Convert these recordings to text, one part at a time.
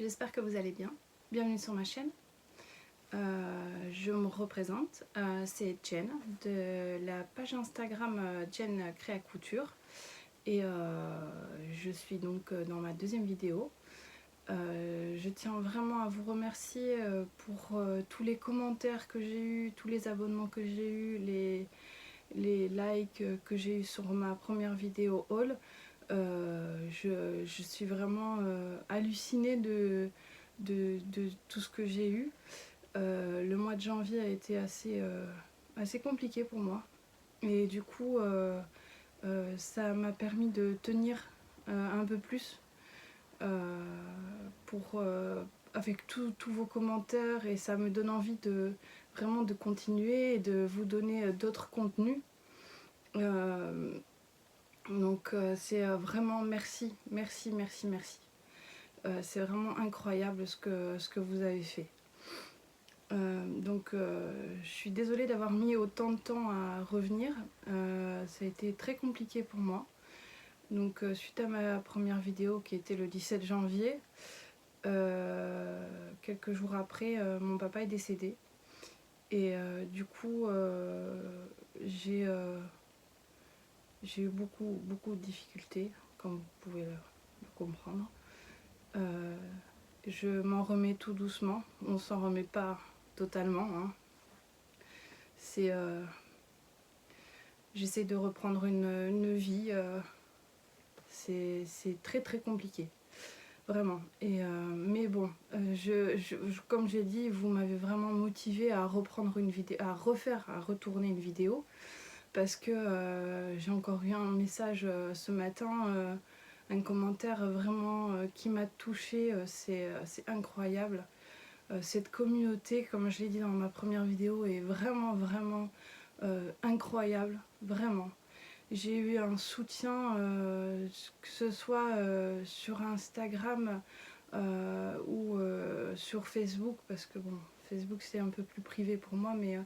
j'espère que vous allez bien. Bienvenue sur ma chaîne. Je me représente, c'est Jen de la page Instagram Jen Créa Couture et je suis donc dans ma deuxième vidéo. Je tiens vraiment à vous remercier pour tous les commentaires que j'ai eus, tous les abonnements que j'ai eus, les likes que j'ai eu sur ma première vidéo haul. Je suis vraiment hallucinée de tout ce que j'ai eu. Le mois de janvier a été assez compliqué pour moi et du coup ça m'a permis de tenir un peu plus avec tous vos commentaires, et ça me donne envie de vraiment de continuer et de vous donner d'autres contenus. Donc c'est vraiment merci. C'est vraiment incroyable ce que vous avez fait. Je suis désolée d'avoir mis autant de temps à revenir. Ça a été très compliqué pour moi. Donc suite à ma première vidéo qui était le 17 janvier, quelques jours après, mon papa est décédé. Et du coup, j'ai eu beaucoup de difficultés, comme vous pouvez le comprendre. Je m'en remets tout doucement, on s'en remet pas totalement, hein. J'essaie de reprendre une vie, c'est très compliqué, vraiment. Mais bon, comme j'ai dit, vous m'avez vraiment motivée à reprendre une vidéo, à retourner une vidéo, parce que j'ai encore eu un message ce matin, un commentaire vraiment qui m'a touchée. C'est incroyable. Cette communauté, comme je l'ai dit dans ma première vidéo, est vraiment incroyable, vraiment. J'ai eu un soutien, que ce soit sur Instagram ou sur Facebook, parce que bon, Facebook c'est un peu plus privé pour moi, mais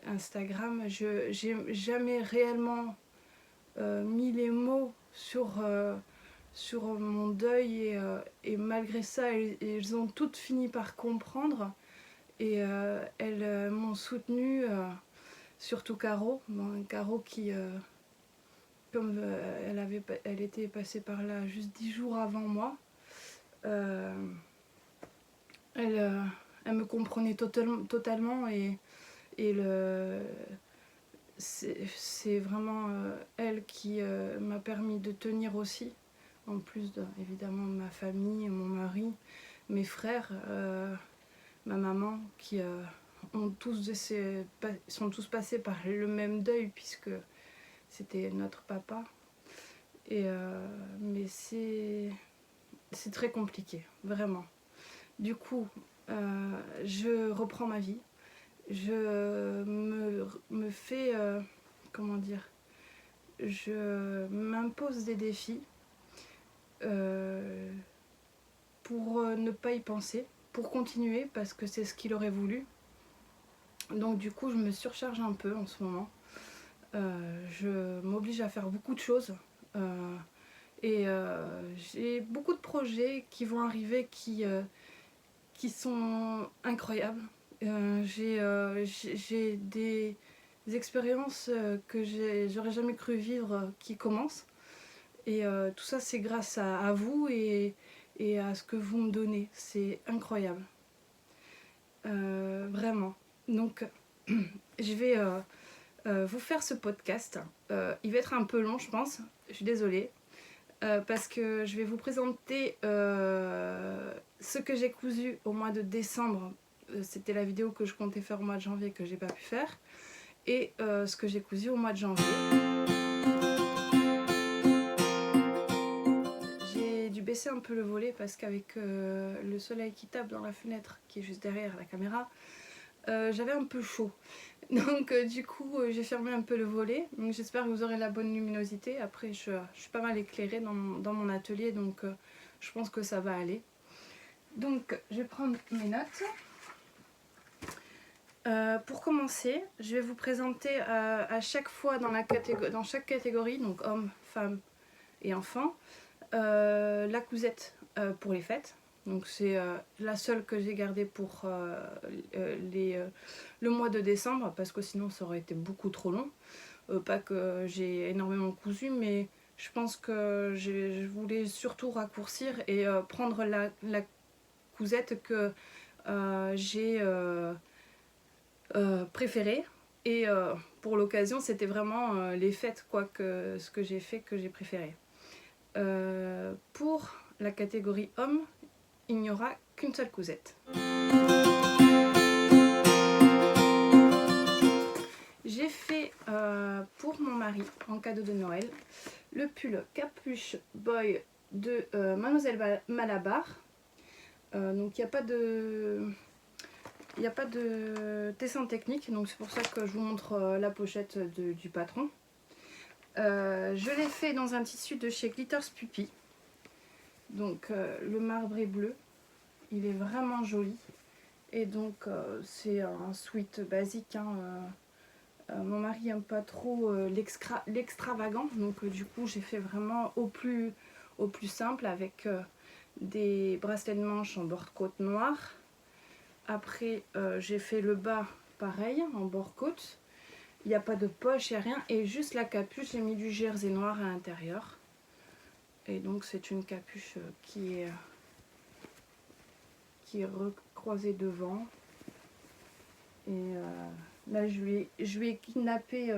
Instagram, j'ai jamais réellement mis les mots sur mon deuil, et malgré ça, elles ont toutes fini par comprendre, et elles m'ont soutenue, surtout Caro. Bon, Caro qui, comme elle était passée par là juste 10 jours avant moi, elle me comprenait totalement, et c'est vraiment elle qui m'a permis de tenir aussi, en plus évidemment ma famille, mon mari, mes frères, ma maman, qui sont tous passés par le même deuil, puisque c'était notre papa. Mais c'est très compliqué, vraiment. Du coup, je reprends ma vie. Je me fais, comment dire, je m'impose des défis pour ne pas y penser, pour continuer, parce que c'est ce qu'il aurait voulu. Donc du coup, je me surcharge un peu en ce moment. Je m'oblige à faire beaucoup de choses. J'ai beaucoup de projets qui vont arriver qui sont incroyables. J'ai des expériences que j'aurais jamais cru vivre qui commencent. Et tout ça, c'est grâce à vous et à ce que vous me donnez. C'est incroyable. Vraiment. Donc, je vais vous faire ce podcast. Il va être un peu long, je pense. Je suis désolée. Parce que je vais vous présenter ce que j'ai cousu au mois de décembre. C'était la vidéo que je comptais faire au mois de janvier, que j'ai pas pu faire. Et ce que j'ai cousu au mois de janvier. J'ai dû baisser un peu le volet parce qu'avec le soleil qui tape dans la fenêtre qui est juste derrière la caméra, j'avais un peu chaud. Donc du coup j'ai fermé un peu le volet. Donc j'espère que vous aurez la bonne luminosité. Après je suis pas mal éclairée dans mon atelier, donc je pense que ça va aller. Donc je vais prendre mes notes. Pour commencer, je vais vous présenter à chaque fois dans chaque catégorie, donc hommes, femmes et enfants, la cousette pour les fêtes. Donc c'est la seule que j'ai gardée pour le mois de décembre, parce que sinon ça aurait été beaucoup trop long. Pas que j'ai énormément cousu, mais je pense que je voulais surtout raccourcir et prendre la cousette que j'ai préférée. Et pour l'occasion, c'était vraiment les fêtes, quoi, ce que j'ai fait, que j'ai préféré. Pour la catégorie homme, il n'y aura qu'une seule cousette. J'ai fait pour mon mari, en cadeau de Noël, le pull capuche boy de Mademoiselle Malabar. Donc il n'y a pas de... Il n'y a pas de dessin technique, donc c'est pour ça que je vous montre la pochette du patron. Je l'ai fait dans un tissu de chez Glitters Puppy. Donc le marbré bleu, il est vraiment joli. Et donc c'est un sweat basique. Hein, mon mari n'aime pas trop l'extravagant, donc du coup j'ai fait vraiment au plus simple avec des bracelets de manche en bord-côte noir. Après j'ai fait le bas pareil en bord-côte. Il n'y a pas de poche, il n'y a rien. Et juste la capuche, j'ai mis du jersey noir à l'intérieur. Et donc c'est une capuche qui est recroisée devant. Et là je lui ai kidnappé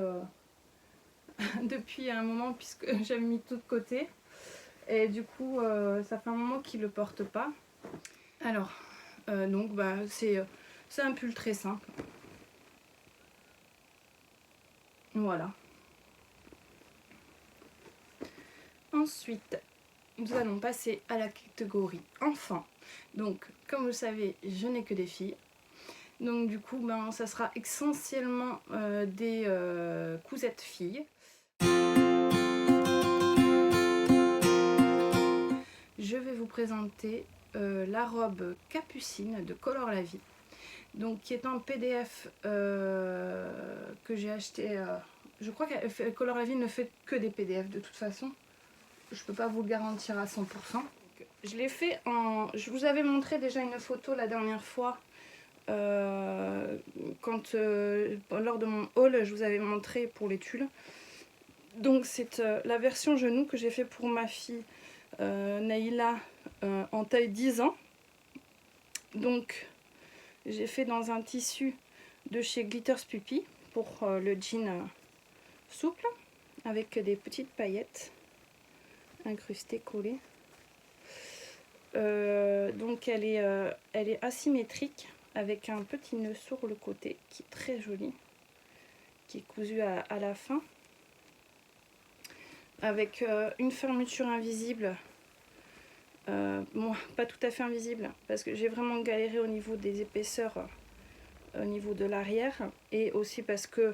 depuis un moment, puisque j'avais mis tout de côté. Et du coup ça fait un moment qu'il ne le porte pas. Alors donc bah, c'est un pull très simple. Voilà. Ensuite, nous allons passer à la catégorie enfants. Donc, comme vous le savez, je n'ai que des filles. Donc du coup, ben, ça sera essentiellement des cousettes filles. Je vais vous présenter la robe Capucine de Color La Vie. Donc qui est un PDF que j'ai acheté. Je crois que Color La Vie ne fait que des PDF de toute façon. Je peux pas vous le garantir à 100%. Je l'ai fait en... Je vous avais montré déjà une photo la dernière fois. Quand lors de mon haul, je vous avais montré pour les tulles. Donc c'est la version genou que j'ai fait pour ma fille Naïla en taille 10 ans. Donc j'ai fait dans un tissu de chez Glitters Puppy pour le jean souple avec des petites paillettes incrustées, collées. Donc elle est asymétrique avec un petit nœud sur le côté qui est très joli, qui est cousu à la fin, avec une fermeture invisible. Bon, pas tout à fait invisible parce que j'ai vraiment galéré au niveau des épaisseurs, au niveau de l'arrière, et aussi parce que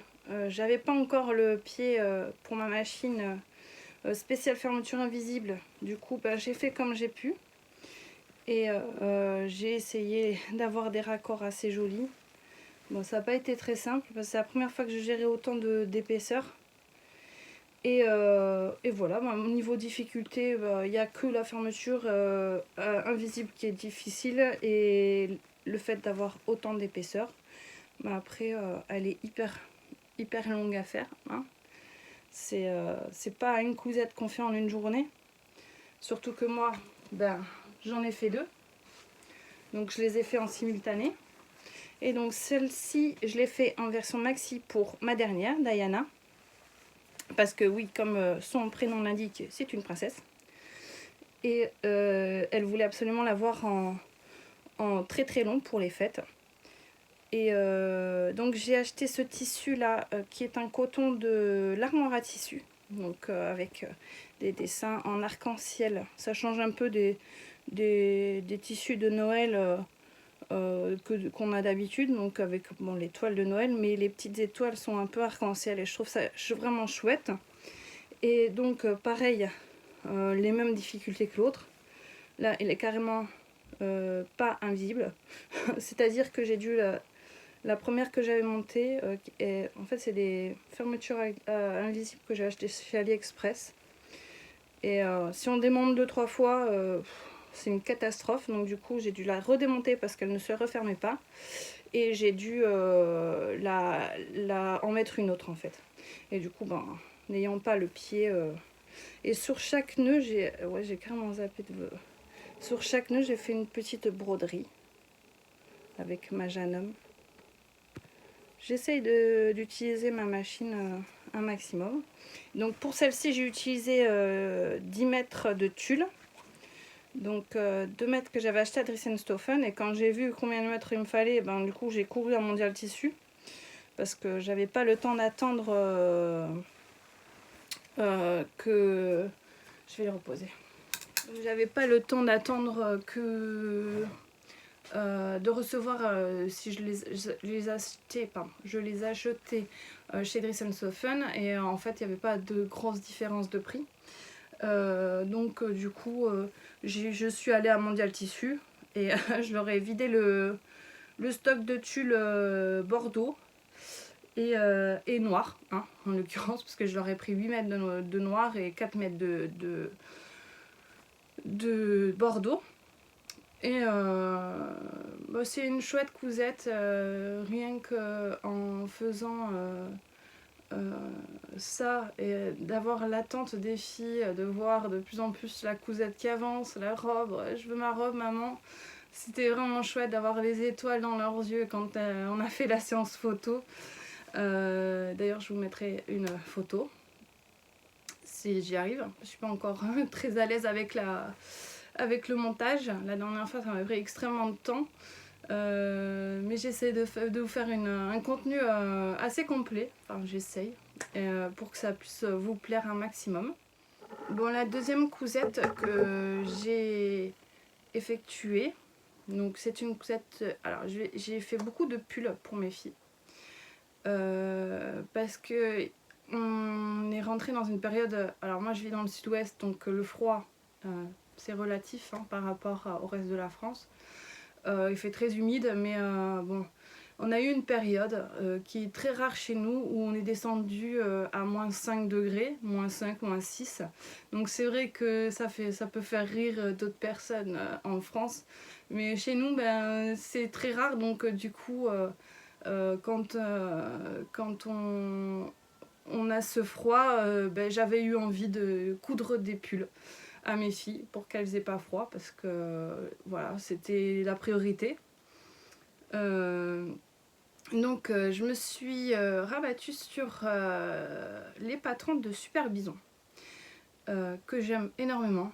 j'avais pas encore le pied pour ma machine spéciale fermeture invisible. Du coup bah, j'ai fait comme j'ai pu. Et j'ai essayé d'avoir des raccords assez jolis. Bon, ça n'a pas été très simple parce que c'est la première fois que je gérais autant d'épaisseur. Et voilà, bah, au niveau difficulté, il n'y a que la fermeture invisible qui est difficile et le fait d'avoir autant d'épaisseur. Bah, après, elle est hyper longue à faire. Hein. C'est pas une cousette qu'on fait en une journée. Surtout que moi, ben, j'en ai fait 2. Donc je les ai fait en simultané. Et donc celle-ci, je l'ai fait en version maxi pour ma dernière, Diana. Parce que oui, comme son prénom l'indique, c'est une princesse. Et elle voulait absolument l'avoir en très long pour les fêtes. Et donc j'ai acheté ce tissu là, qui est un coton de l'Armoire à tissu. Donc avec des dessins en arc-en-ciel. Ça change un peu des tissus de Noël qu'on a d'habitude, donc avec bon, les toiles de Noël, mais les petites étoiles sont un peu arc-en-ciel et je trouve ça vraiment chouette. Et donc pareil, les mêmes difficultés que l'autre. Là, il est carrément pas invisible. C'est-à-dire que j'ai dû... La première que j'avais montée, en fait c'est des fermetures invisibles que j'ai achetées chez AliExpress. Et si on démonte 2-3 fois, c'est une catastrophe. Donc du coup j'ai dû la redémonter parce qu'elle ne se refermait pas. Et j'ai dû en mettre une autre en fait. Et du coup, ben, n'ayant pas le pied... Et sur chaque nœud, j'ai carrément zappé de... Sur chaque nœud, j'ai fait une petite broderie avec ma Janum. J'essaye d'utiliser ma machine un maximum. Donc pour celle-ci, j'ai utilisé 10 mètres de tulle. Donc 2 mètres que j'avais acheté à Dressenstoffen. Et quand j'ai vu combien de mètres il me fallait, ben, du coup j'ai couru à Mondial Tissu. Parce que j'avais pas le temps d'attendre que... Je vais les reposer. J'avais pas le temps d'attendre que... de recevoir si je les achetais, pardon, je les achetais chez Dressenstoffen et en fait il n'y avait pas de grosses différences de prix. Donc du coup je suis allée à Mondial Tissu et je leur ai vidé le stock de tulle bordeaux et noir, hein, en l'occurrence, parce que je leur ai pris 8 mètres de noir et 4 mètres de bordeaux. Et bah, c'est une chouette cousette, rien qu'en faisant ça et d'avoir l'attente des filles, de voir de plus en plus la cousette qui avance, la robe, je veux ma robe maman. C'était vraiment chouette d'avoir les étoiles dans leurs yeux quand on a fait la séance photo. D'ailleurs je vous mettrai une photo si j'y arrive. Je suis pas encore très à l'aise avec le montage. La dernière fois ça m'a pris extrêmement de temps. Mais j'essaie de vous faire un contenu assez complet, enfin j'essaye, pour que ça puisse vous plaire un maximum. Bon, la deuxième cousette que j'ai effectuée, donc c'est une cousette, alors j'ai fait beaucoup de pulls pour mes filles, parce que on est rentré dans une période, alors moi je vis dans le sud-ouest, donc le froid c'est relatif hein, par rapport au reste de la France. Il fait très humide, mais bon, on a eu une période qui est très rare chez nous où on est descendu à moins 5 degrés, moins 5, moins 6. Donc c'est vrai que ça peut faire rire d'autres personnes en France, mais chez nous ben, c'est très rare, donc du coup quand on a ce froid, ben, j'avais eu envie de coudre des pulls à mes filles pour qu'elles aient pas froid parce que voilà c'était la priorité. Donc je me suis rabattue sur les patrons de Super Bison que j'aime énormément.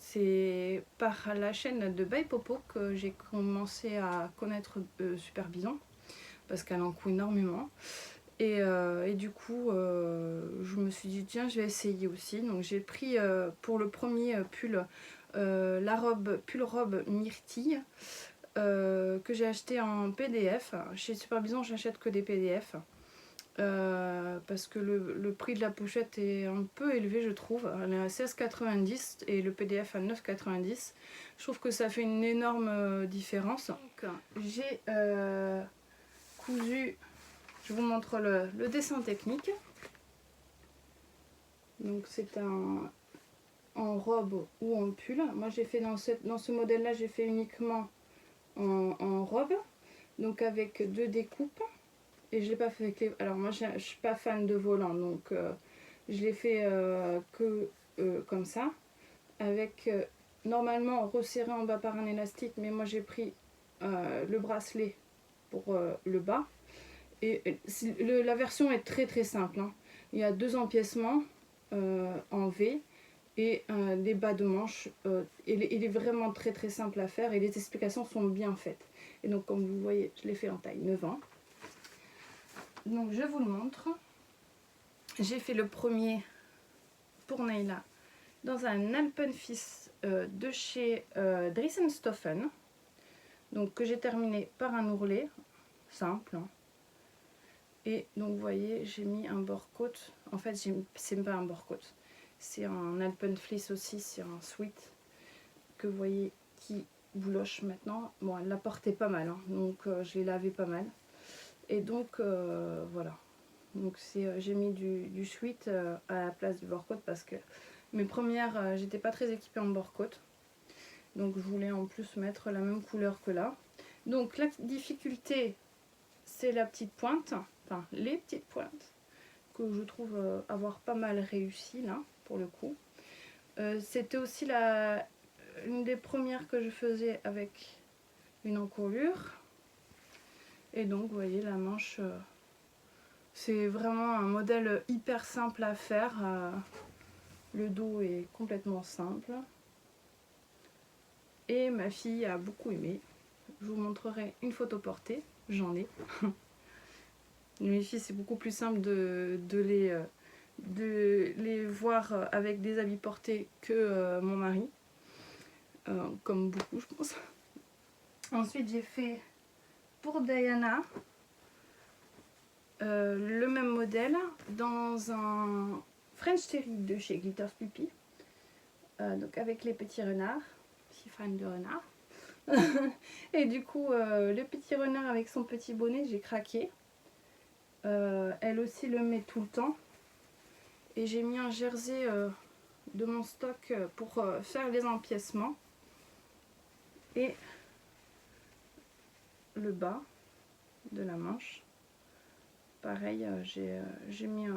C'est par la chaîne de By Popo que j'ai commencé à connaître Super Bison parce qu'elle en coud énormément. Et du coup, je me suis dit, tiens, je vais essayer aussi. Donc j'ai pris pour le premier pull, la pull robe myrtille, que j'ai acheté en PDF. Chez Super Bison, j'achète que des PDF. Parce que le prix de la pochette est un peu élevé, je trouve. Elle est à 16,90 et le PDF à 9,90. Je trouve que ça fait une énorme différence. J'ai cousu... Je vous montre le dessin technique. Donc c'est en robe ou en pull. Moi j'ai fait dans ce modèle là, j'ai fait uniquement en robe. Donc avec 2 découpes. Et je l'ai pas fait avec les... Alors moi je suis pas fan de volant. Donc je l'ai fait que comme ça. Avec normalement resserré en bas par un élastique. Mais moi j'ai pris le bracelet pour le bas. Et la version est très très simple. Hein. Il y a 2 empiècements en V et des bas de manche. Il est vraiment très très simple à faire et les explications sont bien faites. Et donc comme vous voyez, je l'ai fait en taille 9 ans. Donc je vous le montre. J'ai fait le premier pour Naila dans un Alpenfils de chez Dressenstoffen. Donc que j'ai terminé par un ourlet simple. Hein. Et donc vous voyez, j'ai mis un bord-côte. En fait, c'est pas un bord-côte. C'est un Alpenflis aussi, c'est un sweat que vous voyez qui bouloche maintenant. Bon, elle la portait pas mal, hein, donc je l'ai lavé pas mal. Et donc voilà. Donc j'ai mis du sweat à la place du bord-côte parce que mes premières, j'étais pas très équipée en bord-côte. Donc je voulais en plus mettre la même couleur que là. Donc la difficulté, c'est la petite pointe, enfin les petites pointes, que je trouve avoir pas mal réussi là, pour le coup. C'était aussi une des premières que je faisais avec une encolure. Et donc vous voyez la manche, c'est vraiment un modèle hyper simple à faire. Le dos est complètement simple. Et ma fille a beaucoup aimé. Je vous montrerai une photo portée, j'en ai. Mes filles, c'est beaucoup plus simple de les voir avec des habits portés que mon mari. Comme beaucoup, je pense. Ensuite, j'ai fait pour Diana le même modèle dans un French Terry de chez Glitters Puppy. Donc avec les petits renards. Je suis fan de renards. Et du coup, le petit renard avec son petit bonnet, j'ai craqué. Elle aussi le met tout le temps. Et j'ai mis un jersey de mon stock pour faire les empiècements. Et le bas de la manche. Pareil, j'ai mis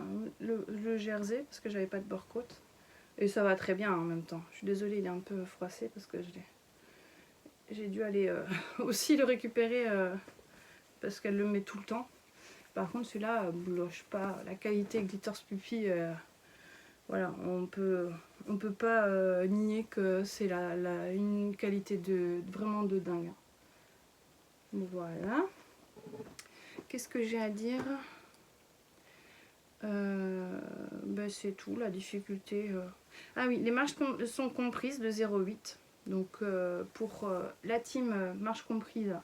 le jersey parce que j'avais pas de bord-côte. Et ça va très bien en même temps. Je suis désolée, il est un peu froissé parce que j'ai dû aller aussi le récupérer parce qu'elle le met tout le temps. Par contre, celui-là bouloche pas. La qualité Glitters Puppy, voilà, on peut pas nier que c'est une qualité vraiment de dingue. Voilà. Qu'est-ce que j'ai à dire? Ben c'est tout, la difficulté. Ah oui, les marches sont comprises de 0,8. Donc pour la team marche comprise,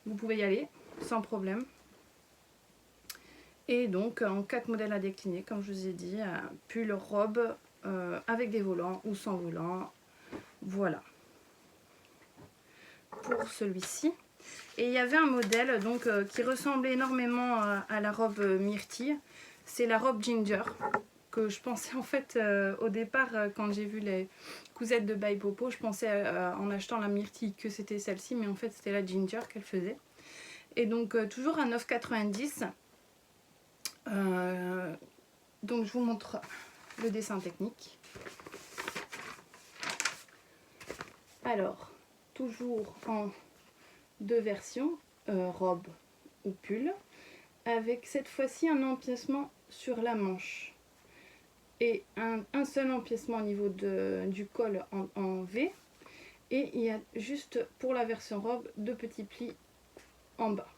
vous pouvez y aller sans problème. Et donc en 4 modèles à décliner, comme je vous ai dit, pull, robe, avec des volants ou sans volants. Voilà. Pour celui-ci. Et il y avait un modèle donc qui ressemblait énormément à la robe myrtille. C'est la robe ginger que je pensais en fait au départ quand j'ai vu les cousettes de By Popo, je pensais en achetant la myrtille que c'était celle-ci, mais en fait c'était la ginger qu'elle faisait. Et donc toujours à 9,90 €. Donc je vous montre le dessin technique. Alors toujours en 2 versions, robe ou pull, avec cette fois-ci un empiècement sur la manche et un seul empiècement au niveau du col en V, et il y a juste pour la version robe 2 petits plis en bas.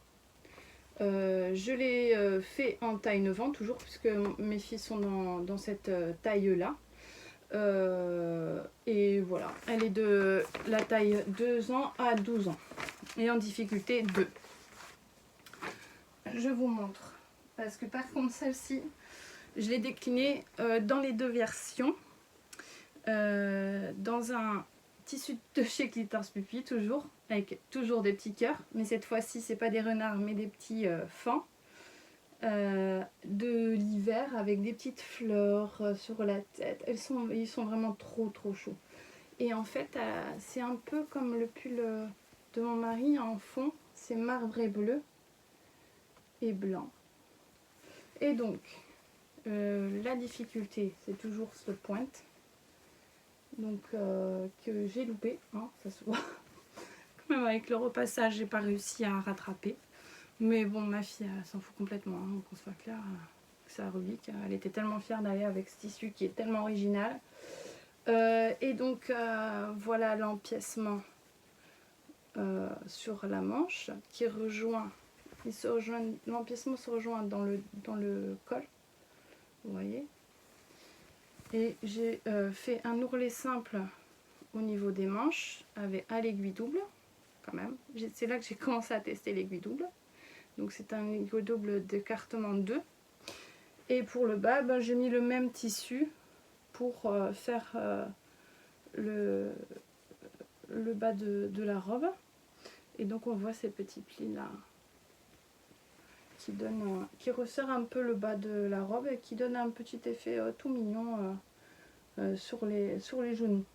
Je l'ai fait en taille 9 ans toujours puisque mes filles sont dans cette taille là. Et voilà, elle est de la taille 2 ans à 12 ans et en difficulté 2. Je vous montre parce que par contre celle-ci je l'ai déclinée dans les 2 versions, dans un tissu de chez Glitters Puppy toujours, avec toujours des petits cœurs, mais cette fois-ci c'est pas des renards mais des petits fans de l'hiver avec des petites fleurs sur la tête. Ils sont vraiment trop chauds. Et en fait c'est un peu comme le pull de mon mari en fond, c'est marbré bleu et blanc. Et donc la difficulté c'est toujours ce pointe, donc que j'ai loupé, hein, ça se voit. Quand même avec le repassage j'ai pas réussi à rattraper, mais bon ma fille elle s'en fout complètement, hein, qu'on soit clair, c'est la relique. Elle était tellement fière d'aller avec ce tissu qui est tellement original. Et donc voilà l'empiècement sur la manche qui rejoint, l'empiècement se rejoint dans le col, vous voyez. Et j'ai fait un ourlet simple au niveau des manches à l'aiguille double quand même. C'est là que j'ai commencé à tester l'aiguille double. Donc c'est un aiguille double d'écartement 2. Et pour le bas, ben, j'ai mis le même tissu pour faire le bas de la robe. Et donc on voit ces petits plis là qui resserrent un peu le bas de la robe et qui donnent un petit effet tout mignon sur les genoux.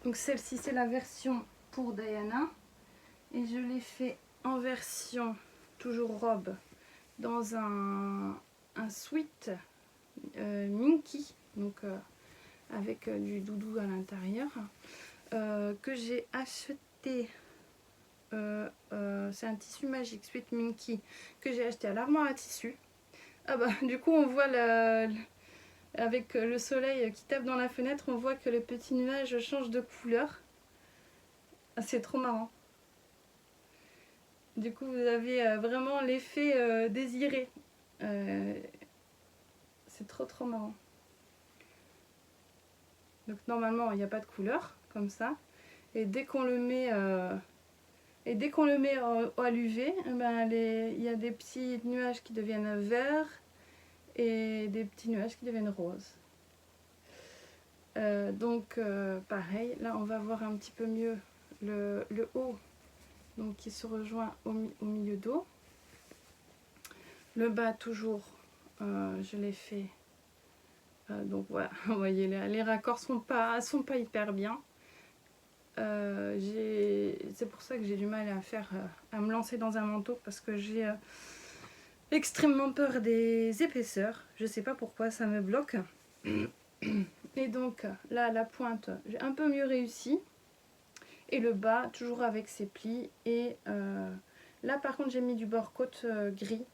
Donc celle-ci c'est la version pour Diana. Et je l'ai fait en version toujours robe dans un sweat Minky. Donc avec du doudou à l'intérieur. Que j'ai acheté. C'est un tissu magique sweat Minky que j'ai acheté à l'armoire à tissu. Ah bah du coup on voit avec le soleil qui tape dans la fenêtre, on voit que les petits nuages changent de couleur. Ah, c'est trop marrant. Du coup vous avez vraiment l'effet désiré. C'est trop marrant. Donc normalement il n'y a pas de couleur comme ça. Et dès qu'on le met à l'UV, ben, il y a des petits nuages qui deviennent verts et des petits nuages qui deviennent roses. Donc pareil, là on va voir un petit peu mieux le haut, donc qui se rejoint au milieu d'eau. Le bas toujours, je l'ai fait. Donc voilà, vous voyez les raccords sont pas hyper bien. C'est pour ça que j'ai du mal à me lancer dans un manteau, parce que j'ai extrêmement peur des épaisseurs. Je sais pas pourquoi ça me bloque. Et donc là la pointe j'ai un peu mieux réussi. Et le bas toujours avec ses plis. Et là par contre j'ai mis du bord-côte gris.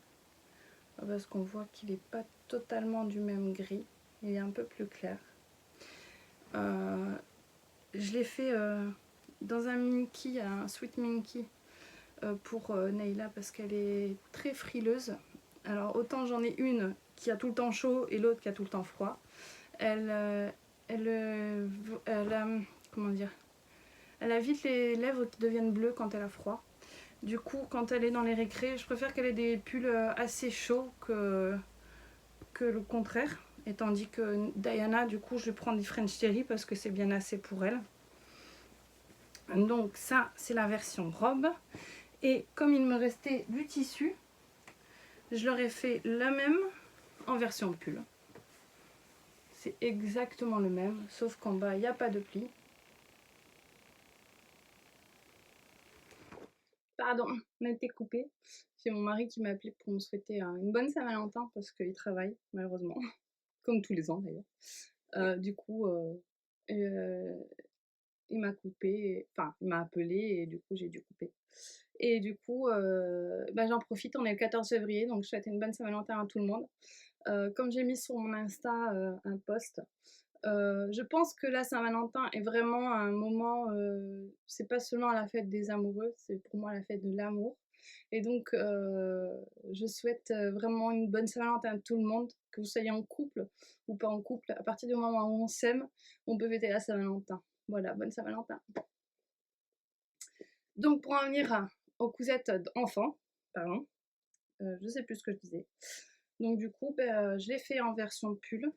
Parce qu'on voit qu'il n'est pas totalement du même gris. Il est un peu plus clair. Je l'ai fait dans un Minky, un sweat Minky pour Nayla, parce qu'elle est très frileuse. Alors autant j'en ai une qui a tout le temps chaud et l'autre qui a tout le temps froid. Comment dire, elle a vite les lèvres qui deviennent bleues quand elle a froid. Du coup, quand elle est dans les récrés, je préfère qu'elle ait des pulls assez chauds que le contraire. Et tandis que Diana, du coup, je prends des French Terry parce que c'est bien assez pour elle. Donc ça, c'est la version robe. Et comme il me restait du tissu, je leur ai fait la même en version pull. C'est exactement le même, sauf qu'en bas, il n'y a pas de pli. Pardon, on a été coupé. C'est mon mari qui m'a appelé pour me souhaiter une bonne Saint-Valentin parce qu'il travaille, malheureusement. Comme tous les ans d'ailleurs. Du coup, il m'a coupé, enfin, il m'a appelé et du coup, j'ai dû couper. Et du coup, bah, j'en profite, on est le 14 février, donc je souhaite une bonne Saint-Valentin à tout le monde. Comme j'ai mis sur mon Insta un post, je pense que la Saint-Valentin est vraiment un moment, c'est pas seulement la fête des amoureux, c'est pour moi la fête de l'amour. Et donc, je souhaite vraiment une bonne Saint-Valentin à tout le monde, que vous soyez en couple ou pas en couple. À partir du moment où on s'aime, on peut fêter la Saint-Valentin. Voilà, bonne Saint-Valentin. Donc, pour en venir aux cousettes d'enfants, pardon, je sais plus ce que je disais. Donc, du coup, je l'ai fait en version pull.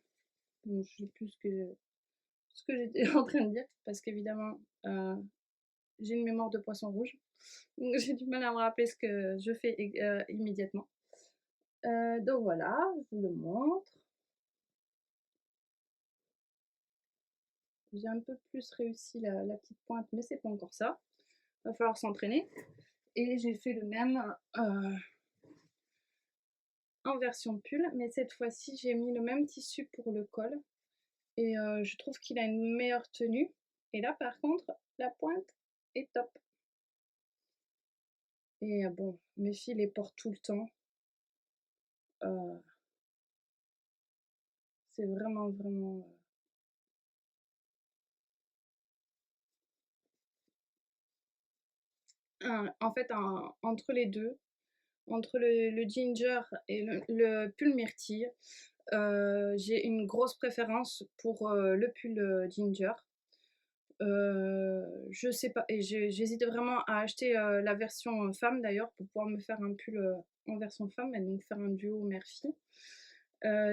Donc, je sais plus ce que j'étais en train de dire, parce qu'évidemment, j'ai une mémoire de poisson rouge. Donc, j'ai du mal à me rappeler ce que je fais immédiatement. Donc voilà, je vous le montre. J'ai un peu plus réussi la petite pointe, mais c'est pas encore ça. Il va falloir s'entraîner. Et j'ai fait le même en version pull, mais cette fois-ci j'ai mis le même tissu pour le col. Et je trouve qu'il a une meilleure tenue. Et là par contre, la pointe est top. Et bon, mes filles les portent tout le temps. C'est vraiment en fait entre les deux, entre le ginger et le pull myrtille, j'ai une grosse préférence pour le pull ginger. Je sais pas, et j'hésite vraiment à acheter la version femme d'ailleurs, pour pouvoir me faire un pull en version femme, et donc faire un duo mère-fille.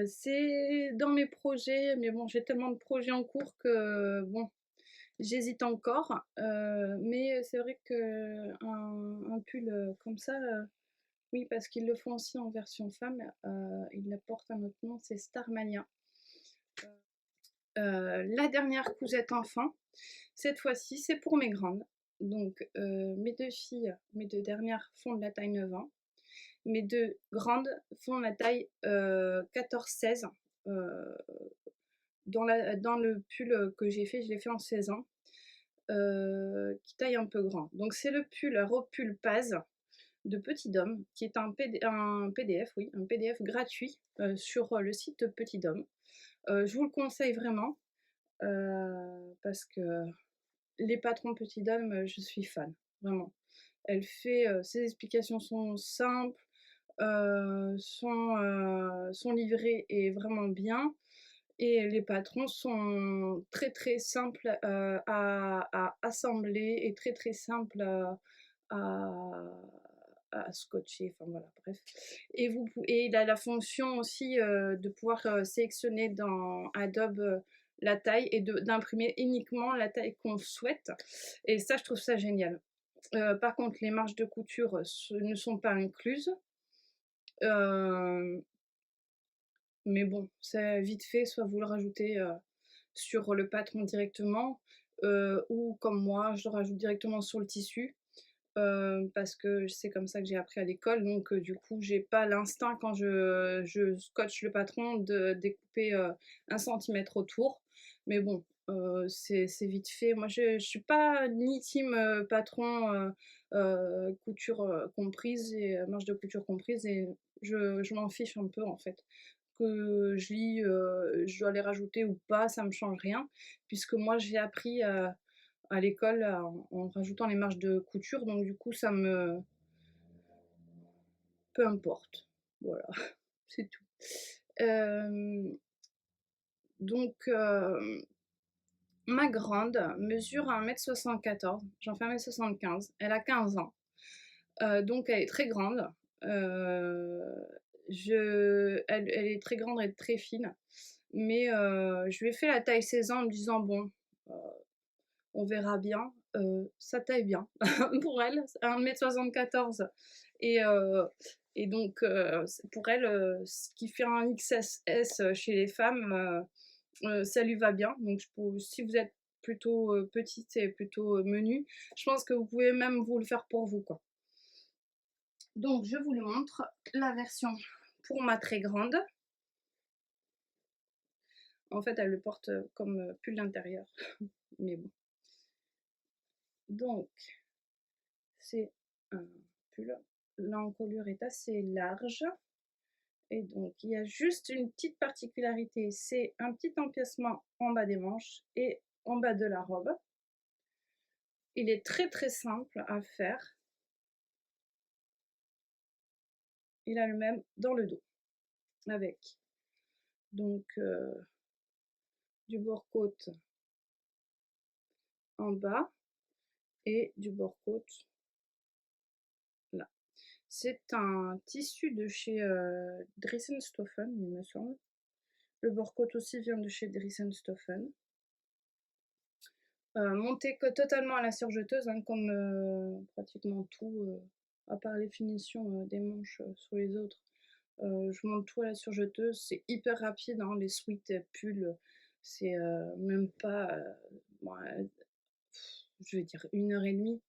C'est dans mes projets, mais bon, j'ai tellement de projets en cours que bon, j'hésite encore. Mais c'est vrai que un pull comme ça, oui, parce qu'ils le font aussi en version femme, ils la portent un autre nom, c'est Starmania. La dernière cousette enfant, cette fois-ci, c'est pour mes grandes. Donc, mes deux filles, mes deux dernières font de la taille 9 ans. Mes deux grandes font la taille 14-16. Euh, dans le pull que j'ai fait, je l'ai fait en 16 ans, qui taille un peu grand. Donc, c'est le pull Repull Paz de Petit Dôme, qui est un PDF, oui, un PDF gratuit sur le site Petit Dôme. Je vous le conseille vraiment parce que les patrons Petit Dôme, je suis fan, vraiment. Ses explications sont simples, son livret est vraiment bien et les patrons sont très très simples à assembler et très très simples à, à scotcher, enfin voilà, bref. Et il a la fonction aussi de pouvoir sélectionner dans Adobe la taille et d'imprimer uniquement la taille qu'on souhaite. Et ça, je trouve ça génial. Par contre, les marges de couture ne sont pas incluses. Euh, mais bon, c'est vite fait, soit vous le rajoutez sur le patron directement, ou comme moi, je le rajoute directement sur le tissu. Parce que c'est comme ça que j'ai appris à l'école, donc du coup j'ai pas l'instinct quand je scotche le patron de découper 1 centimètre autour, mais bon, c'est vite fait. Moi je suis pas ni team patron couture comprise et marge de couture comprise, et je m'en fiche un peu en fait. Que je dois les rajouter ou pas, ça me change rien, puisque moi j'ai appris à l'école en rajoutant les marges de couture, donc du coup ça me... peu importe. Voilà, c'est tout. Euh, donc ma grande mesure 1,74 m, j'en fais 1,75 m, elle a 15 ans. Donc elle est très grande. Euh, elle est très grande et très fine. Mais je lui ai fait la taille 16 ans en me disant, bon, euh, on verra bien. Ça taille bien pour elle, 1,74 m. Et, euh, et donc, pour elle, ce qui fait un XS chez les femmes, ça lui va bien. Donc, si vous êtes plutôt petite et plutôt menue, je pense que vous pouvez même vous le faire pour vous, quoi. Donc, je vous le montre, la version pour ma très grande. En fait, elle le porte comme pull d'intérieur, mais bon. Donc, c'est un pull. L'encolure est assez large. Et donc, il y a juste une petite particularité, c'est un petit empiècement en bas des manches et en bas de la robe. Il est très très simple à faire. Il a le même dans le dos, avec donc du bord-côte en bas et du bord-côte là. C'est un tissu de chez Dressenstoffen, il me semble. Le bord-côte aussi vient de chez Dressenstoffen. Monté totalement à la surjeteuse, hein, comme pratiquement tout, à part les finitions des manches sur les autres. Je monte tout à la surjeteuse, c'est hyper rapide, hein, les sweats pulls, c'est même pas, ouais, je vais dire 1 h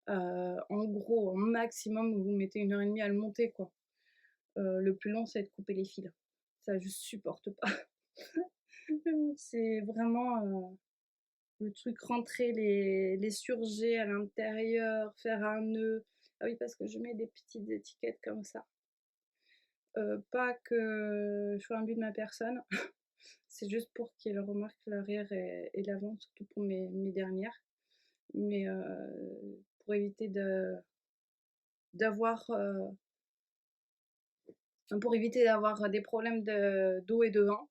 30. En gros, en maximum, vous mettez 1 h 30 à le monter, quoi. Le plus long, c'est de couper les fils. Ça, je supporte pas. C'est vraiment le truc, rentrer les surjets à l'intérieur, faire un nœud. Ah oui, parce que je mets des petites étiquettes comme ça. Pas que je sois un but de ma personne, c'est juste pour qu'ils remarquent l'arrière et l'avant, surtout pour mes dernières. Mais pour éviter d'avoir des problèmes d'eau et de vent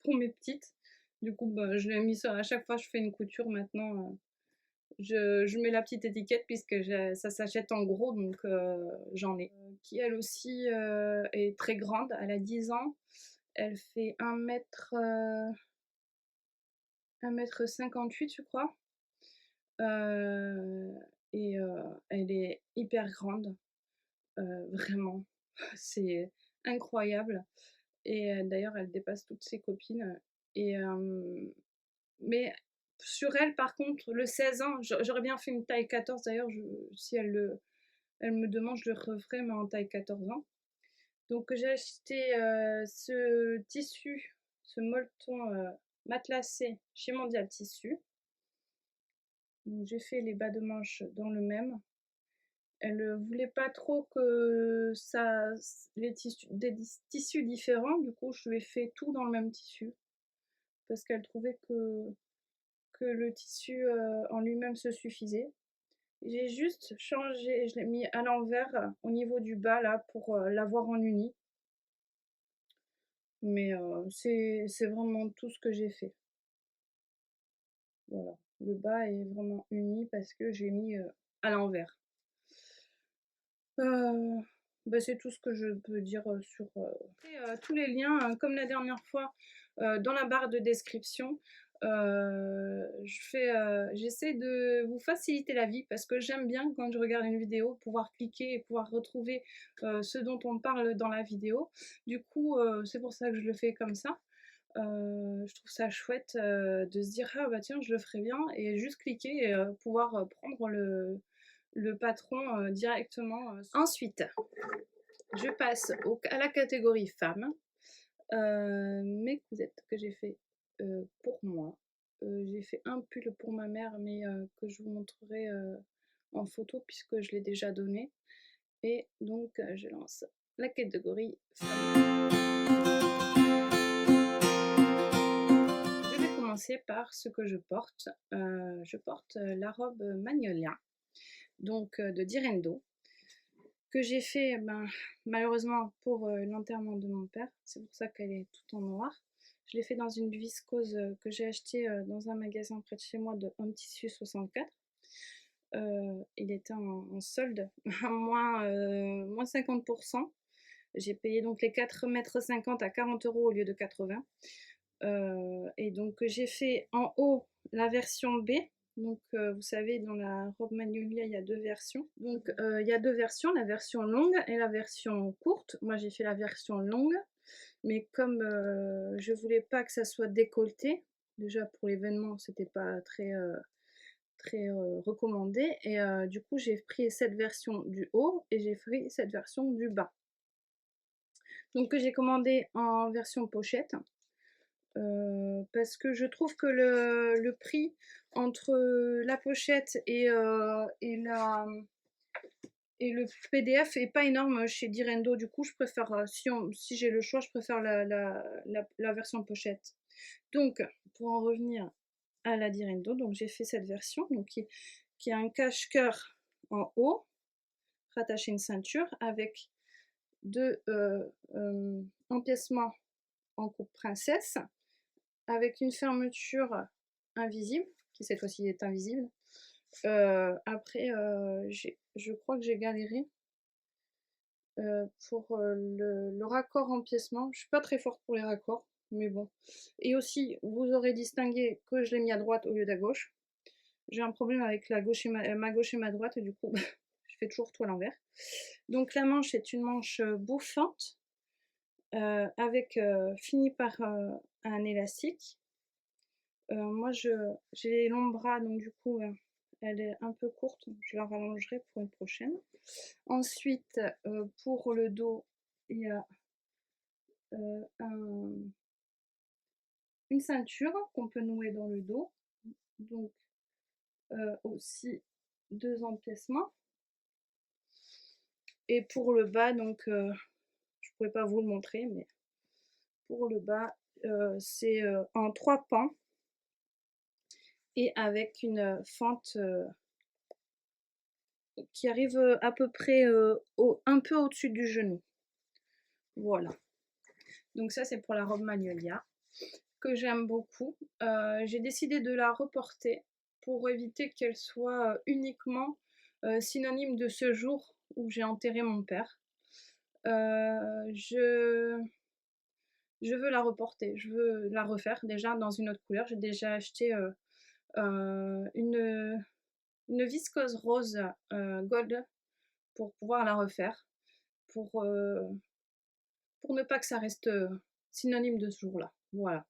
pour mes petites. Du coup, bah, je l'ai mis ça à chaque fois que je fais une couture maintenant. Je mets la petite étiquette puisque ça s'achète en gros, donc j'en ai. Qui elle aussi est très grande, elle a 10 ans. Elle fait 1,58 m, je crois. Euh, et elle est hyper grande, vraiment. C'est incroyable. Et d'ailleurs, elle dépasse toutes ses copines. Et mais sur elle, par contre, le 16 ans, j'aurais bien fait une taille 14 d'ailleurs, si elle me demande, je le referai, mais en taille 14 ans. Donc j'ai acheté ce tissu, ce molleton matelassé chez Mondial Tissu. J'ai fait les bas de manche dans le même. Elle ne voulait pas trop que ça, des tissus différents, du coup je lui ai fait tout dans le même tissu. Parce qu'elle trouvait que le tissu en lui-même se suffisait. J'ai juste changé, je l'ai mis à l'envers au niveau du bas là pour l'avoir en uni. Mais c'est vraiment tout ce que j'ai fait. Voilà, le bas est vraiment uni parce que j'ai mis à l'envers. Bah, c'est tout ce que je peux dire sur tous les liens, comme la dernière fois, dans la barre de description. J'essaie de vous faciliter la vie parce que j'aime bien quand je regarde une vidéo pouvoir cliquer et pouvoir retrouver ce dont on parle dans la vidéo. Du coup, c'est pour ça que je le fais comme ça. Je trouve ça chouette de se dire ah bah tiens je le ferai bien et juste cliquer et pouvoir prendre le patron directement. Ensuite, je passe à la catégorie femmes. Mes cousettes que j'ai fait pour moi. J'ai fait un pull pour ma mère mais que je vous montrerai en photo puisque je l'ai déjà donné. Et donc je lance la catégorie femmes. Je vais commencer par ce que je porte. Je porte la robe Magnolia, donc de Direndo, que j'ai fait malheureusement pour l'enterrement de mon père. C'est pour ça qu'elle est toute en noir. Je l'ai fait dans une viscose que j'ai acheté dans un magasin près de chez moi de Homme Tissu 64. Il était en solde, à moins 50%. J'ai payé donc les 4,50 m à 40 € au lieu de 80. Et donc j'ai fait en haut la version B. Donc vous savez, dans la robe Magnolia, il y a deux versions. Donc il y a deux versions, la version longue et la version courte. Moi j'ai fait la version longue, mais comme je voulais pas que ça soit décolleté, déjà pour l'événement c'était pas très recommandé, et du coup j'ai pris cette version du haut et j'ai pris cette version du bas. Donc que j'ai commandé en version pochette. Parce que je trouve que le prix entre la pochette et le PDF est pas énorme chez Direndo. Du coup, je préfère, si j'ai le choix, je préfère la version pochette. Donc, pour en revenir à la Direndo, donc j'ai fait cette version donc, qui a un cache-cœur en haut, rattaché à une ceinture, avec deux empiècements en coupe princesse, avec une fermeture invisible, qui cette fois-ci est invisible. Après, je crois que j'ai galéré pour le raccord empiècement. Je suis pas très forte pour les raccords, mais bon. Et aussi, vous aurez distingué que je l'ai mis à droite au lieu d'à gauche. J'ai un problème avec la gauche et ma gauche et ma droite, et du coup, je fais toujours tout à l'envers. Donc la manche est une manche bouffante, avec fini par un élastique. Moi j'ai longs bras, donc du coup elle est un peu courte, je la rallongerai pour une prochaine. Ensuite pour le dos, il y a une ceinture qu'on peut nouer dans le dos, donc aussi deux empiècements. Et pour le bas, donc je ne pourrais pas vous le montrer, mais pour le bas c'est en 3 pans et avec une fente qui arrive à peu près un peu au-dessus du genou. Voilà. Donc ça c'est pour la robe Magnolia, que j'aime beaucoup. J'ai décidé de la reporter pour éviter qu'elle soit uniquement synonyme de ce jour où j'ai enterré mon père. Je veux la reporter, je veux la refaire déjà dans une autre couleur. J'ai déjà acheté une viscose rose gold pour pouvoir la refaire, pour ne pas que ça reste synonyme de ce jour-là. Voilà.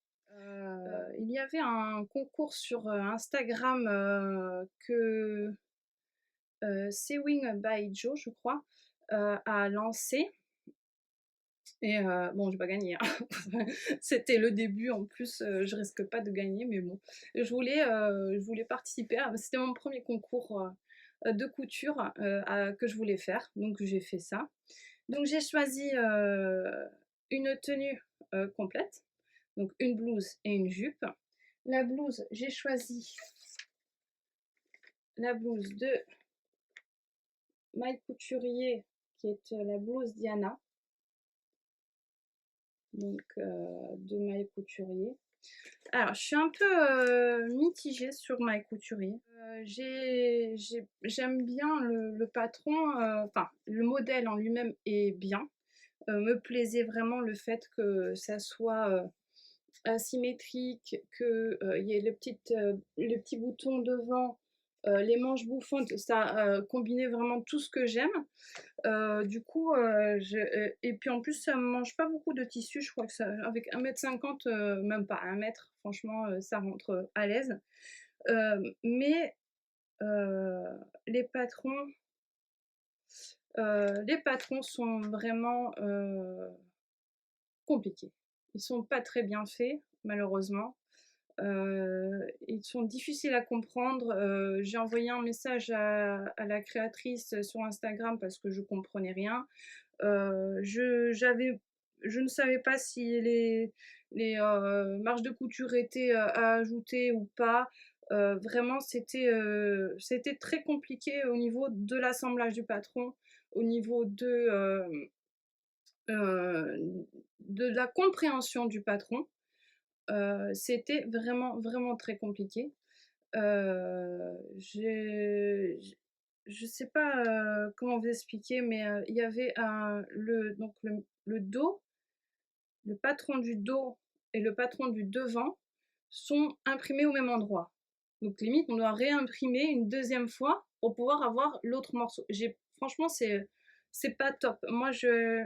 Il y avait un concours sur Instagram que Sewing by Joe, je crois, a lancé. Et bon, j'ai pas gagné, hein. C'était le début, en plus, je risque pas de gagner, mais bon. Je voulais participer. C'était mon premier concours de couture que je voulais faire, donc j'ai fait ça. Donc j'ai choisi une tenue complète, donc une blouse et une jupe. La blouse, j'ai choisi la blouse de My Couturier, qui est la blouse Diana, donc de My Couturier. Alors, je suis un peu mitigée sur My Couturier. J'aime bien le patron, enfin, le modèle en lui-même est bien. Me plaisait vraiment le fait que ça soit asymétrique, qu'il y ait le petit bouton devant, les manches bouffantes, ça combinait vraiment tout ce que j'aime. Du coup, et puis en plus, ça ne mange pas beaucoup de tissu. Je crois que ça, avec 1,50 m, même pas 1 mètre, franchement, ça rentre à l'aise. Mais les patrons, sont vraiment compliqués. Ils sont pas très bien faits, malheureusement. Ils sont difficiles à comprendre. J'ai envoyé un message à la créatrice sur Instagram parce que je comprenais rien. Je ne savais pas si les marges de couture étaient à ajouter ou pas. Vraiment, c'était très compliqué au niveau de l'assemblage du patron, au niveau euh, de la compréhension du patron. C'était vraiment, vraiment très compliqué. Je sais pas comment vous expliquer, mais il y avait donc le dos, le patron du dos et le patron du devant sont imprimés au même endroit. Donc limite, on doit réimprimer une deuxième fois pour pouvoir avoir l'autre morceau. Franchement, c'est pas top. Moi,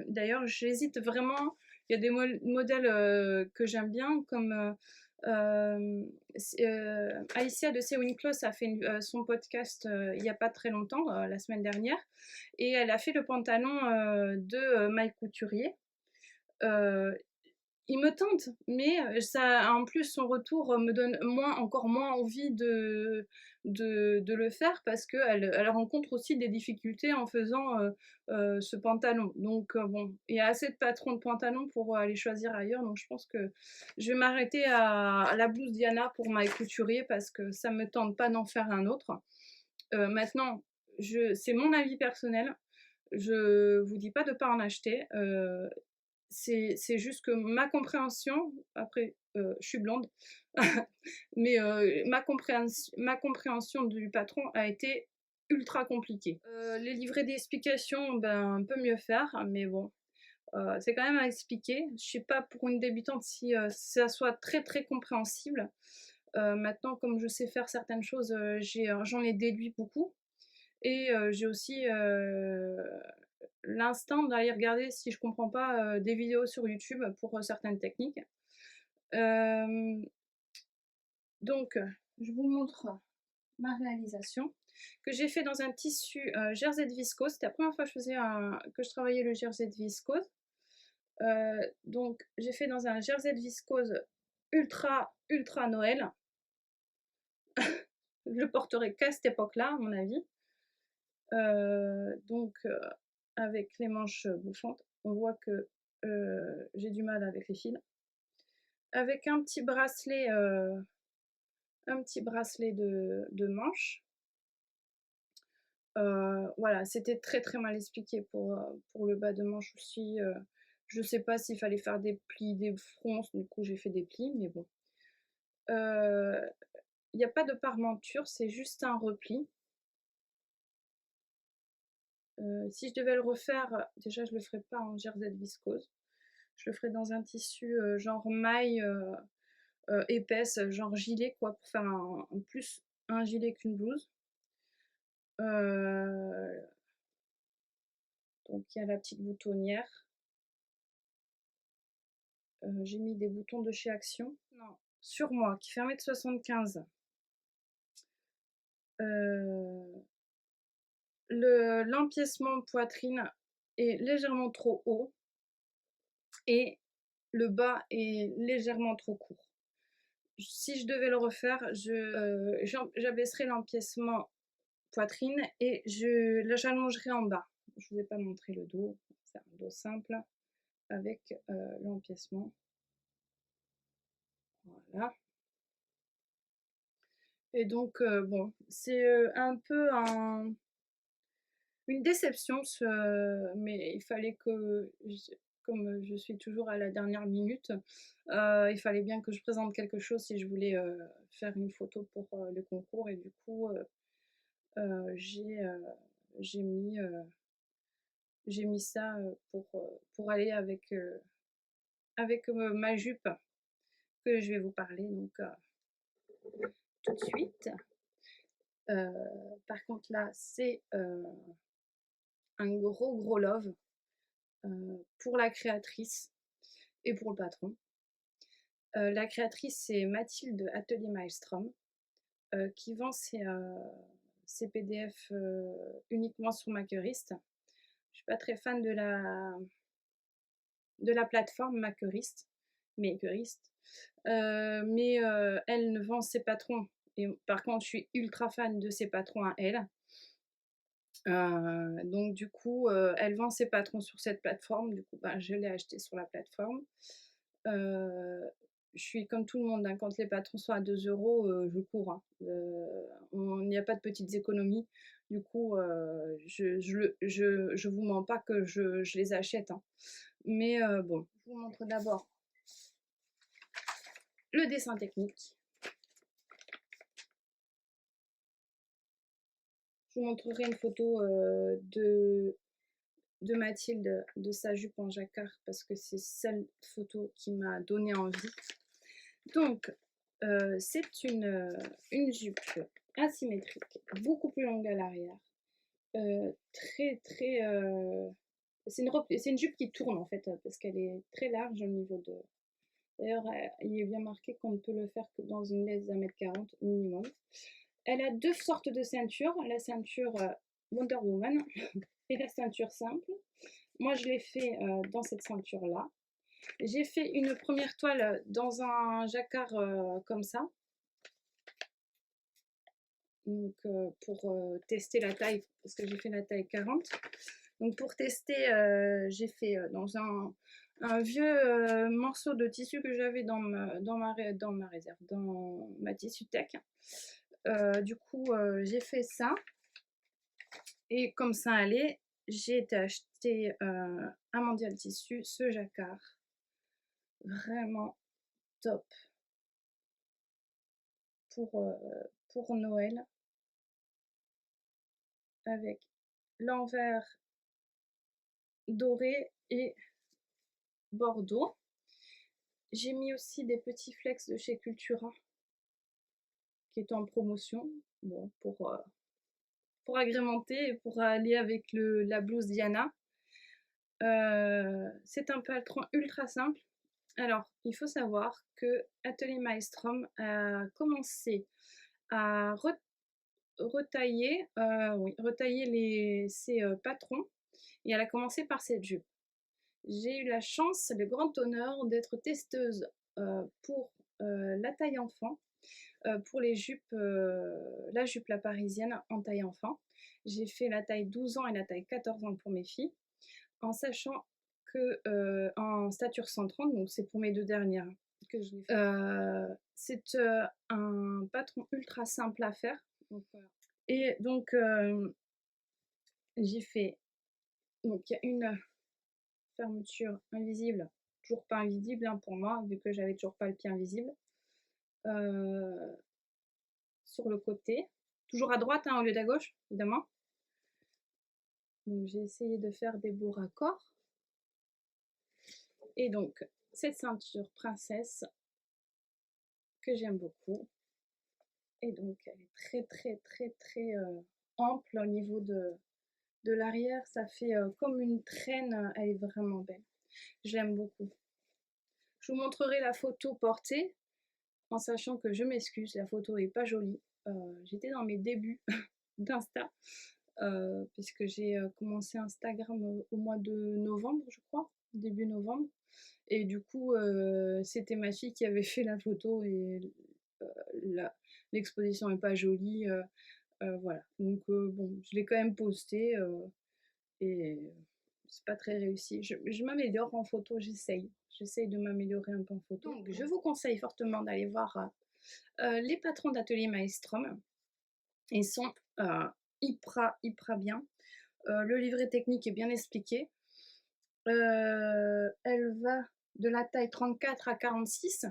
d'ailleurs, j'hésite vraiment. Il y a des modèles que j'aime bien, comme Alicia de Sewing Clothes a fait son podcast il n'y a pas très longtemps, la semaine dernière, et elle a fait le pantalon de My Couturier. Euh, il me tente, mais ça, en plus, son retour me donne encore moins envie de le faire parce qu'elle rencontre aussi des difficultés en faisant ce pantalon. Donc, bon, il y a assez de patrons de pantalons pour aller choisir ailleurs. Donc, je pense que je vais m'arrêter à la blouse Diana pour My Couturier parce que ça me tente pas d'en faire un autre. Maintenant, c'est mon avis personnel. Je vous dis pas de pas en acheter. C'est juste que ma compréhension, après je suis blonde, mais ma compréhension du patron a été ultra compliquée. Les livrets d'explication, ben, un peu mieux faire, mais bon, c'est quand même à expliquer. Je sais pas pour une débutante si ça soit très très compréhensible. Maintenant, comme je sais faire certaines choses, j'en ai déduit beaucoup. Et j'ai aussi l'instinct d'aller regarder si je comprends pas des vidéos sur YouTube pour certaines techniques. Donc, je vous montre ma réalisation que j'ai fait dans un tissu jersey de viscose. C'était la première fois que je travaillais le jersey de viscose. Donc, j'ai fait dans un jersey de viscose ultra ultra Noël. Je le porterai qu'à cette époque-là, à mon avis. Donc, avec les manches bouffantes, on voit que j'ai du mal avec les fils. Avec un petit bracelet de manche. Voilà, c'était très très mal expliqué pour le bas de manche aussi. Je sais pas s'il fallait faire des plis, des fronces, du coup j'ai fait des plis, mais bon. Il n'y a pas de parmenture, c'est juste un repli. Si je devais le refaire, déjà je le ferais pas en jersey de viscose. Je le ferais dans un tissu genre maille épaisse, genre gilet quoi, pour faire plus un gilet qu'une blouse. Donc il y a la petite boutonnière. J'ai mis des boutons de chez Action. Non, sur moi, qui fait 1,75 m, l'empiècement poitrine est légèrement trop haut et le bas est légèrement trop court. Si je devais le refaire, j'abaisserais l'empiècement poitrine et j'allongerai en bas. Je ne vous ai pas montré le dos, c'est un dos simple avec l'empiècement. Voilà. Et donc, bon, c'est un peu une déception, mais il fallait que, comme je suis toujours à la dernière minute, il fallait bien que je présente quelque chose si je voulais faire une photo pour le concours. Et du coup, j'ai mis, ça pour aller avec ma jupe que je vais vous parler donc tout de suite. Par contre là, c'est un gros love pour la créatrice et pour le patron. La créatrice, c'est Mathilde Atelier Maelstrom, qui vend ses PDF uniquement sur Makerist. Je suis pas très fan de la plateforme Makerist, mais elle vend ses patrons. Et par contre, je suis ultra fan de ses patrons à elle. Donc du coup, elle vend ses patrons sur cette plateforme. Du coup, je l'ai acheté sur la plateforme. Je suis comme tout le monde, hein, quand les patrons sont à 2 €, je cours. Hein. Il n'y a pas de petites économies. Du coup, je vous mens pas que je les achète. Hein. Mais bon, je vous montre d'abord le dessin technique. Je vous montrerai une photo de Mathilde, de sa jupe en jacquard, parce que c'est celle photo qui m'a donné envie. Donc, c'est une jupe asymétrique, beaucoup plus longue à l'arrière. Très, très... c'est une jupe qui tourne en fait, parce qu'elle est très large au niveau de... D'ailleurs, il est bien marqué qu'on ne peut le faire que dans une laisse d'1,40 m minimum. Elle a deux sortes de ceintures, la ceinture Wonder Woman et la ceinture simple. Moi, je l'ai fait dans cette ceinture-là. J'ai fait une première toile dans un jacquard comme ça. Donc, pour tester la taille, parce que j'ai fait la taille 40. Donc, pour tester, j'ai fait dans un vieux morceau de tissu que j'avais dans ma réserve, dans ma tissu tech. Du coup, j'ai fait ça. Et comme ça allait, j'ai été acheter à Mondial Tissu ce jacquard. Vraiment top pour Noël. Avec l'envers doré et bordeaux. J'ai mis aussi des petits flex de chez Cultura qui est en promotion, bon, pour agrémenter et pour aller avec la blouse Diana. C'est un patron ultra simple. Alors, il faut savoir que Atelier Maelstrom a commencé à retailler ses patrons, et elle a commencé par cette jupe. J'ai eu la chance, le grand honneur d'être testeuse pour la taille enfant, pour les jupes, la jupe la parisienne en taille enfant. J'ai fait la taille 12 ans et la taille 14 ans pour mes filles, en sachant que en stature 130, donc c'est pour mes deux dernières que je l'ai fait. C'est un patron ultra simple à faire. Donc, et donc j'ai fait, donc il y a une fermeture invisible, toujours pas invisible hein, pour moi, vu que j'avais toujours pas le pied invisible. Sur le côté, toujours à droite hein, au lieu d'à gauche, évidemment. Donc j'ai essayé de faire des beaux raccords. Et donc, cette ceinture princesse que j'aime beaucoup. Et donc, elle est très, très, très, très ample au niveau de l'arrière. Ça fait comme une traîne. Elle est vraiment belle. Je l'aime beaucoup. Je vous montrerai la photo portée. en sachant que je m'excuse, la photo est pas jolie. J'étais dans mes débuts d'Insta, puisque j'ai commencé Instagram au mois de novembre, je crois, début novembre. Et du coup, c'était ma fille qui avait fait la photo et l'exposition est pas jolie. Voilà. Donc bon, je l'ai quand même postée et c'est pas très réussi. Je m'améliore en photo, j'essaye de m'améliorer un peu en photo. Donc je vous conseille fortement d'aller voir les patrons d'atelier Maelstrom. Ils sont hyper bien. Le livret technique est bien expliqué. Elle va de la taille 34 à 46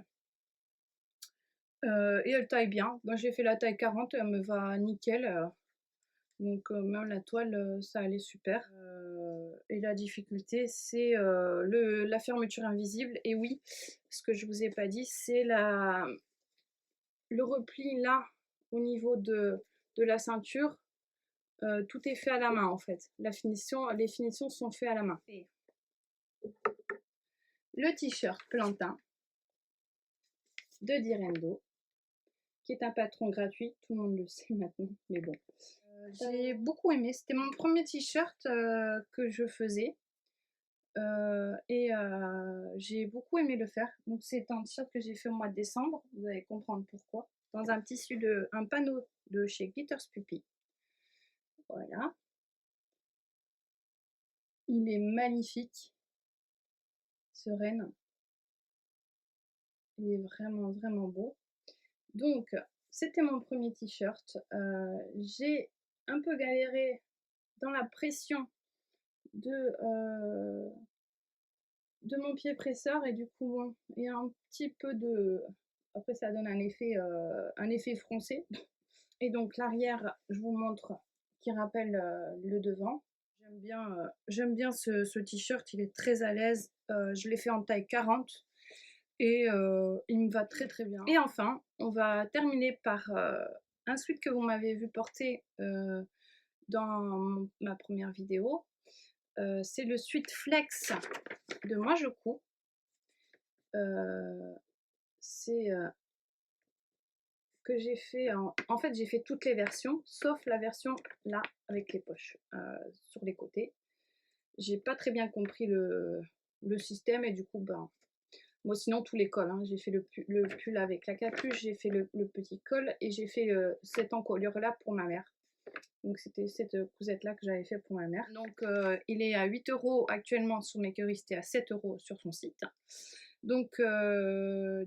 et elle taille bien. Moi j'ai fait la taille 40, elle me va nickel. Donc même la toile, ça allait super. Et la difficulté, c'est la fermeture invisible. Et oui, ce que je vous ai pas dit, c'est le repli là, au niveau de la ceinture. Tout est fait à la main en fait. Les finitions sont faites à la main. Et le t-shirt Plantain de Direndo, qui est un patron gratuit, tout le monde le sait maintenant, mais bon. J'ai beaucoup aimé, c'était mon premier t-shirt que je faisais. J'ai beaucoup aimé le faire. Donc c'est un t-shirt que j'ai fait au mois de décembre, vous allez comprendre pourquoi. Dans un panneau de chez Glitters Puppy. Voilà. Il est magnifique, ce renne. Il est vraiment vraiment beau. Donc c'était mon premier t-shirt. J'ai un peu galéré dans la pression de mon pied presseur et du coup bon, il y a un petit peu de... Après ça donne un effet froncé. Et donc l'arrière, je vous montre, qui rappelle le devant. J'aime bien ce t-shirt, il est très à l'aise. Je l'ai fait en taille 40 et il me va très très bien. Et enfin, on va terminer par un sweat que vous m'avez vu porter dans ma première vidéo. C'est le sweat Flex de Moi Je Couds. C'est que j'ai fait en fait j'ai fait toutes les versions sauf la version là avec les poches sur les côtés. J'ai pas très bien compris le système et du coup ben moi sinon tous les cols hein. J'ai fait le pull avec la capuche, j'ai fait le petit col et j'ai fait cette encolure là pour ma mère. Donc c'était cette cousette là que j'avais fait pour ma mère. Donc il est à 8 € actuellement sur Makerist et à 7 € sur son site. Donc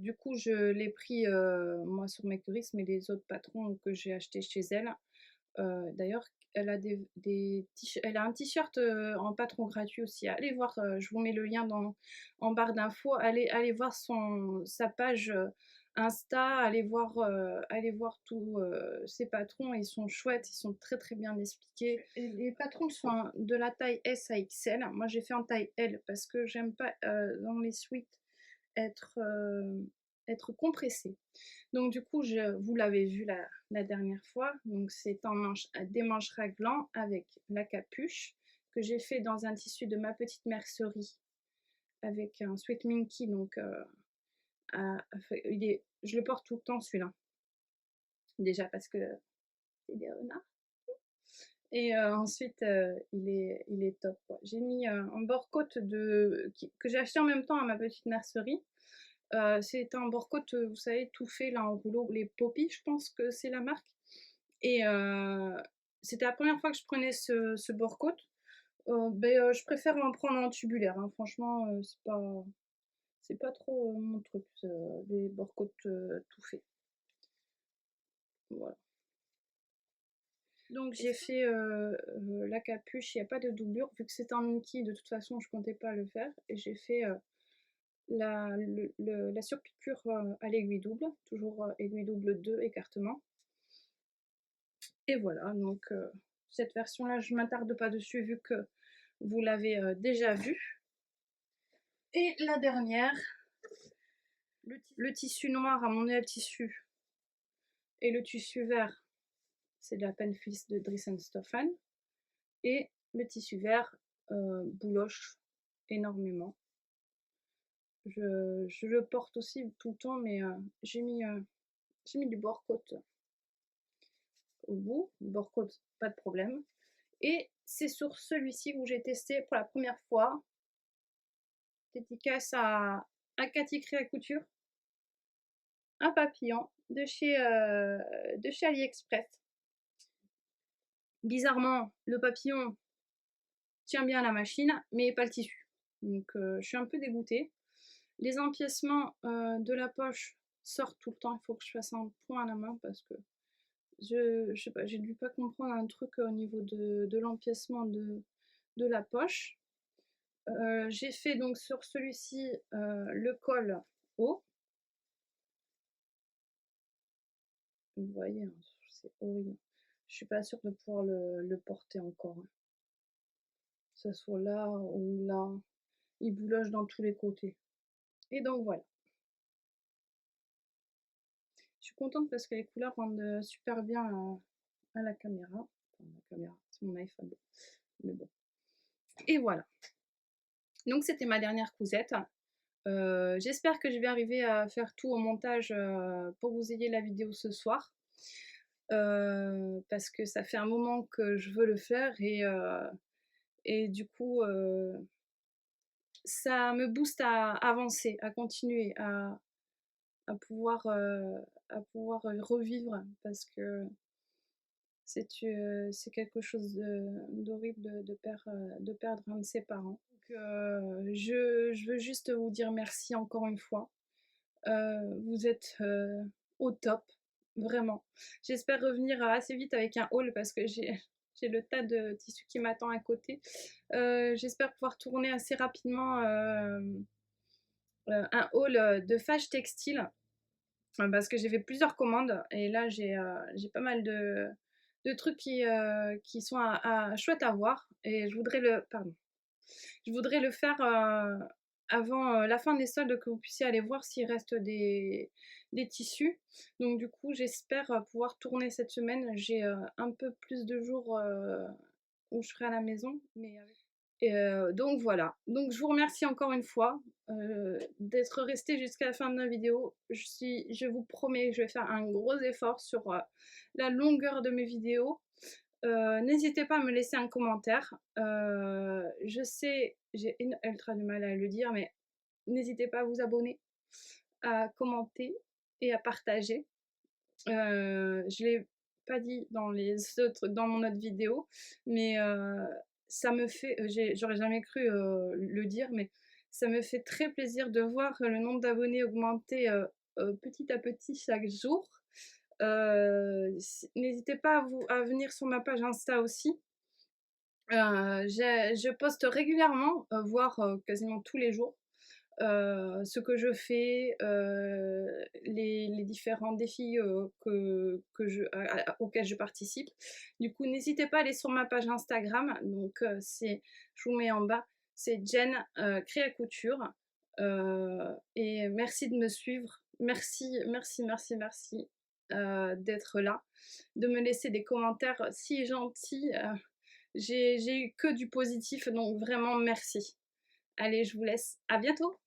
du coup je l'ai pris moi sur Makerist, mais les autres patrons que j'ai acheté chez elle. D'ailleurs elle a elle a un t-shirt en patron gratuit aussi. Allez voir, je vous mets le lien en barre d'infos. Allez voir sa page Insta, allez voir tous ces patrons, ils sont chouettes, ils sont très très bien expliqués. Et les patrons sont de la taille S à XL. Moi j'ai fait en taille L parce que j'aime pas dans les suites être compressé. Donc du coup, vous l'avez vu la dernière fois, donc c'est des manches raglan avec la capuche que j'ai fait dans un tissu de ma petite mercerie avec un sweat minky. Donc je le porte tout le temps celui-là, déjà parce que c'est des renards. Et ensuite, il est top. J'ai mis un bord-côte que j'ai acheté en même temps à ma petite mercerie. C'est un bord-côte, vous savez, tout fait là en rouleau, les Poppy, je pense que c'est la marque. Et c'était la première fois que je prenais ce bord-côte. Je préfère en prendre un tubulaire, hein. Franchement, c'est pas trop mon truc, les bord-côtes tout fait. Voilà. Donc j'ai fait la capuche, il n'y a pas de doublure, vu que c'est un Mickey, de toute façon je comptais pas le faire. Et j'ai fait la surpiqûre à l'aiguille double, toujours aiguille double 2 écartement. Et voilà, donc cette version là je ne m'attarde pas dessus vu que vous l'avez déjà vue. Et la dernière, le tissu noir à mon aile tissu et le tissu vert, c'est de la Penfils de Dries & Stefan, et le tissu vert bouloche énormément. Je le porte aussi tout le temps, mais j'ai mis du bord-côte au bout. Bord-côte, pas de problème. Et c'est sur celui-ci où j'ai testé pour la première fois. Dédicace à Cathy Créa Couture. Un papillon de chez AliExpress. Bizarrement, le papillon tient bien la machine, mais pas le tissu. Donc je suis un peu dégoûtée. Les empiècements de la poche sortent tout le temps. Il faut que je fasse un point à la main parce que je sais pas, j'ai dû pas comprendre un truc au niveau de l'empiècement de la poche. J'ai fait donc sur celui-ci le col haut. Vous voyez, hein, c'est horrible. Je suis pas sûre de pouvoir le porter encore, hein. Que ça soit là ou là, il bouloche dans tous les côtés. Et donc voilà. Je suis contente parce que les couleurs rendent super bien à la caméra. Enfin, la caméra, c'est mon iPhone. Mais bon. Et voilà. Donc c'était ma dernière cousette. J'espère que je vais arriver à faire tout au montage pour que vous ayez la vidéo ce soir. Parce que ça fait un moment que je veux le faire et du coup ça me booste à avancer, à continuer, à pouvoir revivre parce que c'est quelque chose d'horrible de perdre un de ses parents. Donc, je veux juste vous dire merci encore une fois. Vous êtes au top, vraiment. J'espère revenir assez vite avec un haul parce que j'ai le tas de tissus qui m'attend à côté. J'espère pouvoir tourner assez rapidement un haul de fage textile parce que j'ai fait plusieurs commandes et là j'ai pas mal de trucs qui sont chouettes à voir et je voudrais le faire avant la fin des soldes que vous puissiez aller voir s'il reste des tissus. Donc du coup j'espère pouvoir tourner cette semaine. J'ai un peu plus de jours où je serai à la maison. Et donc voilà, donc je vous remercie encore une fois d'être resté jusqu'à la fin de ma vidéo. Je vous promets, je vais faire un gros effort sur la longueur de mes vidéos. N'hésitez pas à me laisser un commentaire. Je sais, j'ai ultra du mal à le dire, mais n'hésitez pas à vous abonner, à commenter et à partager. Je l'ai pas dit dans mon autre vidéo, mais ça me fait, j'aurais jamais cru le dire, mais ça me fait très plaisir de voir le nombre d'abonnés augmenter petit à petit chaque jour. N'hésitez pas à venir sur ma page Insta aussi. Je poste régulièrement, voire quasiment tous les jours, ce que je fais, les différents défis auxquels je participe. Du coup, n'hésitez pas à aller sur ma page Instagram. Donc, je vous mets en bas, c'est Jen Créa Couture. Et merci de me suivre. Merci, merci, merci, merci d'être là, de me laisser des commentaires si gentils. J'ai eu que du positif, donc vraiment merci. Allez, je vous laisse. À bientôt!